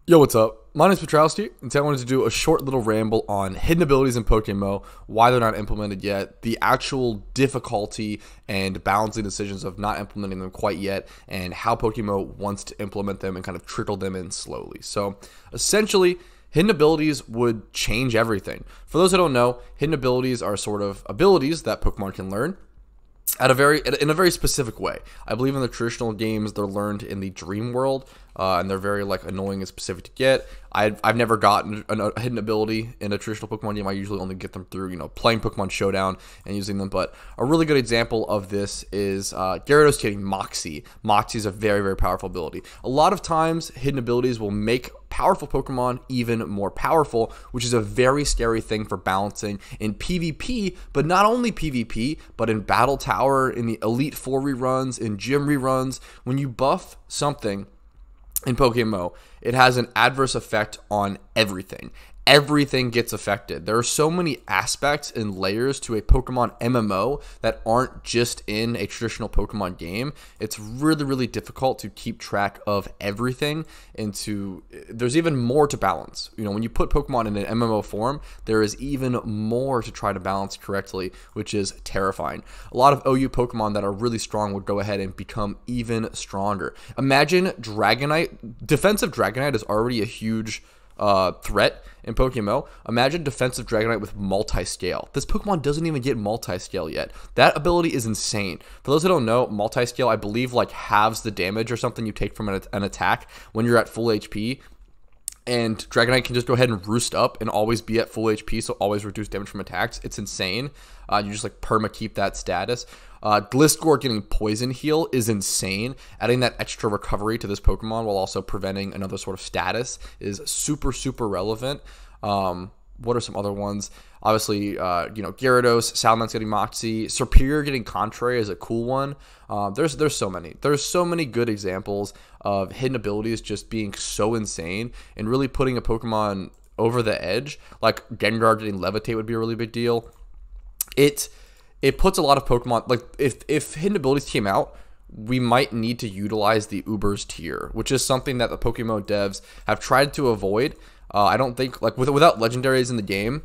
Yo, what's up? My name is Patrouski, and today I wanted to do a short little ramble on hidden abilities in PokeMMO, why they're not implemented yet, the actual difficulty and balancing decisions of not implementing them quite yet, and how PokeMMO wants to implement them and kind of trickle them in slowly. So, essentially, hidden abilities would change everything. For those who don't know, hidden abilities are sort of abilities that Pokemon can learn in a very specific way. I believe in the traditional games they're learned in the dream world, and they're very annoying and specific to get. I've never gotten a hidden ability in a traditional Pokemon game. I usually only get them through playing Pokemon Showdown and using them. But a really good example of this is Gyarados getting Moxie. Moxie is a very powerful ability. A lot of times hidden abilities will make powerful Pokemon even more powerful, which is a very scary thing for balancing in PvP, but not only PvP, but in Battle Tower, in the Elite Four reruns, in Gym reruns. When you buff something in PokeMMO, it has an adverse effect on everything. Everything gets affected. There are so many aspects and layers to a Pokemon MMO that aren't just in a traditional Pokemon game. It's really difficult to keep track of everything, and there's even more to balance. When you put Pokemon in an MMO form, there is even more to try to balance correctly, which is terrifying. A lot of OU Pokemon that are really strong would go ahead and become even stronger. Imagine Dragonite. Defensive Dragonite is already a huge threat in PokeMMO. Imagine defensive Dragonite with multi-scale. This Pokemon doesn't even get multi-scale yet. That ability is insane. For those who don't know, multi-scale, I believe, halves the damage or something you take from an attack when you're at full HP. And Dragonite can just go ahead and roost up and always be at full HP, so always reduce damage from attacks. It's insane. You just perma keep that status. Gliscor getting Poison Heal is insane. Adding that extra recovery to this Pokemon while also preventing another sort of status is super relevant. What are some other ones? Obviously, Gyarados, Salamence getting Moxie, Serperior getting Contrary is a cool one. There's so many. There's so many good examples of hidden abilities just being so insane and really putting a Pokemon over the edge. Like Gengar getting Levitate would be a really big deal. It puts a lot of Pokemon, if hidden abilities came out, we might need to utilize the Uber's tier, which is something that the PokeMMO devs have tried to avoid. I don't think, without legendaries in the game,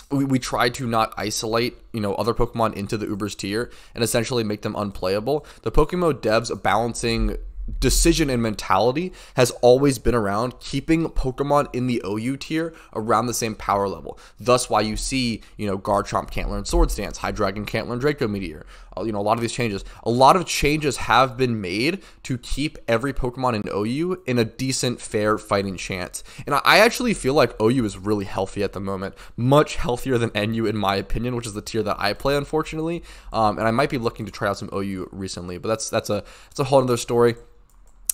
we try to not isolate, other Pokemon into the Uber's tier and essentially make them unplayable. The PokeMMO devs balancing decision and mentality has always been around keeping Pokemon in the OU tier around the same power level. Thus why you see, Garchomp can't learn Swords Dance, Hydreigon can't learn Draco Meteor. A lot of these changes. A lot of changes have been made to keep every Pokemon in OU in a decent, fair fighting chance. And I actually feel like OU is really healthy at the moment. Much healthier than NU in my opinion, which is the tier that I play, unfortunately. And I might be looking to try out some OU recently, but that's a whole other story.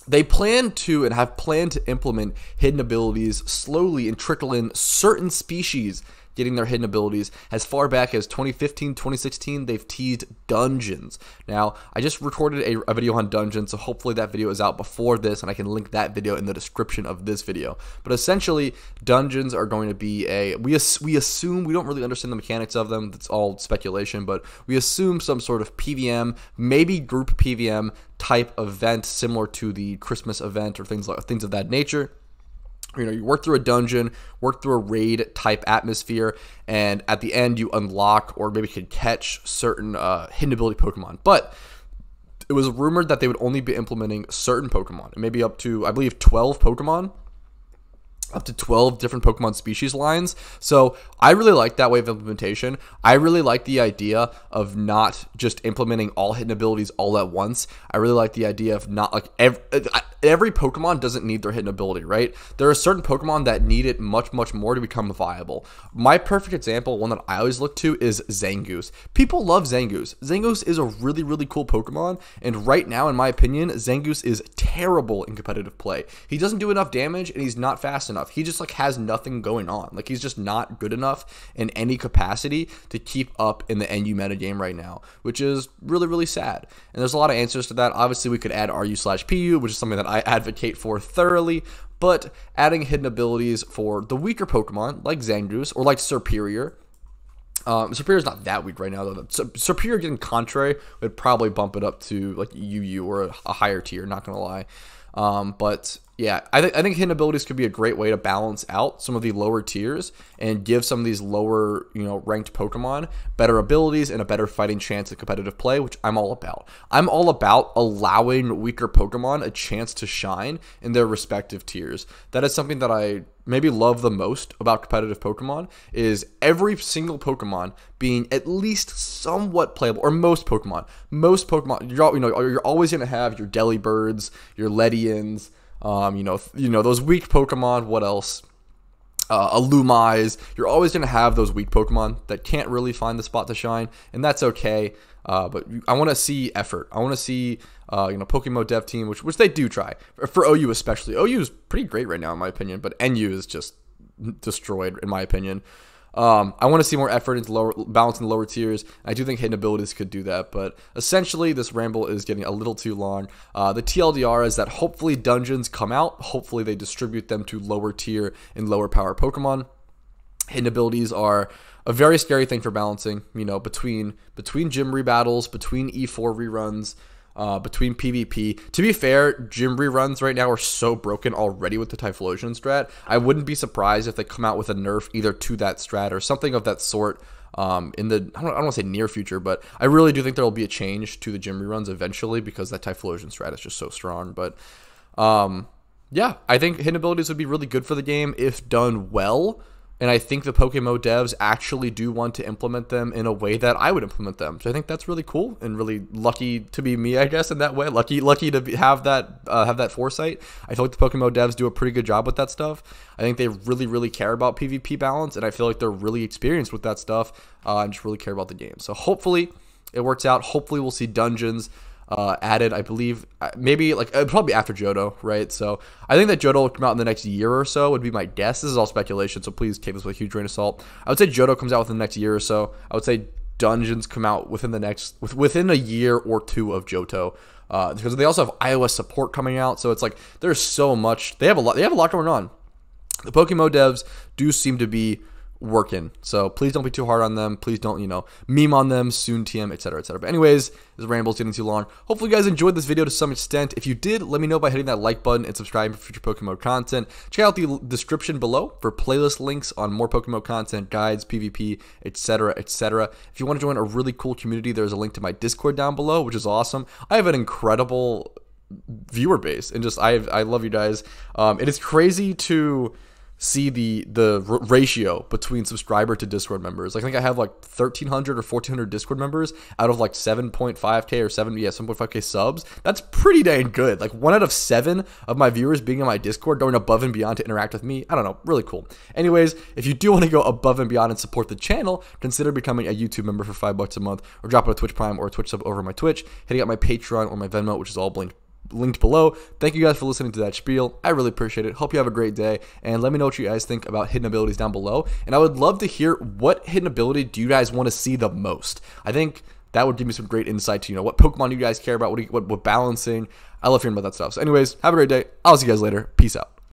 They plan to and have planned to implement hidden abilities slowly and trickle in certain species getting their hidden abilities. As far back as 2015, 2016, they've teased dungeons. Now, I just recorded a video on dungeons, so hopefully that video is out before this, and I can link that video in the description of this video. But essentially, dungeons are going to be we assume, we don't really understand the mechanics of them, it's all speculation, but we assume some sort of PVM, maybe group PVM type event similar to the Christmas event or things of that nature. You work through a dungeon, work through a raid type atmosphere, and at the end you unlock or maybe can catch certain hidden ability Pokemon. But it was rumored that they would only be implementing certain Pokemon, maybe up to, I believe, 12 Pokemon. Up to 12 different Pokemon species lines. So I really like that way of implementation. I really like the idea of not just implementing all hidden abilities all at once. I really like the idea of not every Pokemon doesn't need their hidden ability, right? There are certain Pokemon that need it much more to become viable. My perfect example, one that I always look to, is Zangoose. People love Zangoose. Zangoose is a really cool Pokemon, and right now, in my opinion, Zangoose is terrible in competitive play. He doesn't do enough damage, and he's not fast enough. He just has nothing going on. He's just not good enough in any capacity to keep up in the NU metagame right now, which is really sad. And there's a lot of answers to that. Obviously, we could add RU/PU, which is something that I advocate for thoroughly, but adding hidden abilities for the weaker Pokemon, like Zangoose or like Serperior. Serperior's not that weak right now, though. Serperior getting Contrary would probably bump it up to UU or a higher tier, not gonna lie. But Yeah, I think hidden abilities could be a great way to balance out some of the lower tiers and give some of these lower, ranked Pokemon better abilities and a better fighting chance in competitive play, which I'm all about. I'm all about allowing weaker Pokemon a chance to shine in their respective tiers. That is something that I maybe love the most about competitive Pokemon, is every single Pokemon being at least somewhat playable, or most Pokemon. Most Pokemon, you're always going to have your Delibirds, your Ledians, those weak Pokemon. What else? Illumais. You're always going to have those weak Pokemon that can't really find the spot to shine, and that's okay. But I want to see effort. I want to see, PokeMMO dev team, which they do try. For OU especially. OU is pretty great right now, in my opinion, but NU is just destroyed, in my opinion. I want to see more effort into balance in the lower tiers. I do think hidden abilities could do that, but essentially this ramble is getting a little too long. The TLDR is that hopefully dungeons come out. Hopefully they distribute them to lower tier and lower power Pokemon. Hidden abilities are a very scary thing for balancing, between gym rebattles, between E4 reruns, between PvP. To be fair, gym reruns right now are so broken already with the Typhlosion strat. I wouldn't be surprised if they come out with a nerf either to that strat or something of that sort in the, I don't want to say near future, but I really do think there will be a change to the gym reruns eventually because that Typhlosion strat is just so strong. But yeah, I think hidden abilities would be really good for the game if done well. And I think the PokeMMO devs actually do want to implement them in a way that I would implement them. So I think that's really cool and really lucky to be me, I guess, in that way. Lucky to have that foresight. I feel like the PokeMMO devs do a pretty good job with that stuff. I think they really care about PvP balance, and I feel like they're really experienced with that stuff and just really care about the game. So hopefully it works out. Hopefully we'll see dungeons added, I believe, maybe probably after Johto, right? So I think that Johto will come out in the next year or so would be my guess. This is all speculation, so please take this with a huge grain of salt. I would say Johto comes out within the next year or so. I would say dungeons come out within a year or two of Johto, because they also have iOS support coming out. So it's like there's so much. They have a lot going on. The PokeMMO devs do seem to be working, so please don't be too hard on them. Please don't meme on them, soon TM, etc, etc. But anyways, this ramble's getting too long. Hopefully you guys enjoyed this video to some extent. If you did, let me know by hitting that like button and subscribing for future PokeMMO content. Check out the description below for playlist links on more PokeMMO content, guides, PvP, etc, etc. If you want to join a really cool community, there's a link to my Discord down below, which is awesome. I have an incredible viewer base, and just I love you guys. It is crazy to see the ratio between subscriber to Discord members. I think I have 1,300 or 1,400 Discord members out of 7.5k or 7.5k subs. That's pretty dang good. 1 out of 7 of my viewers being in my Discord, going above and beyond to interact with me. I don't know, really cool. Anyways, if you do want to go above and beyond and support the channel, consider becoming a YouTube member for $5 a month, or dropping a Twitch Prime or a Twitch sub over my Twitch, hitting up my Patreon or my Venmo, which is all linked below. Thank you guys for listening to that spiel. I really appreciate it. Hope you have a great day, and let me know what you guys think about hidden abilities down below. And I would love to hear, what hidden ability do you guys want to see the most? I think that would give me some great insight to what Pokemon you guys care about, what balancing. I love hearing about that stuff. So anyways, have a great day. I'll see you guys later. Peace out.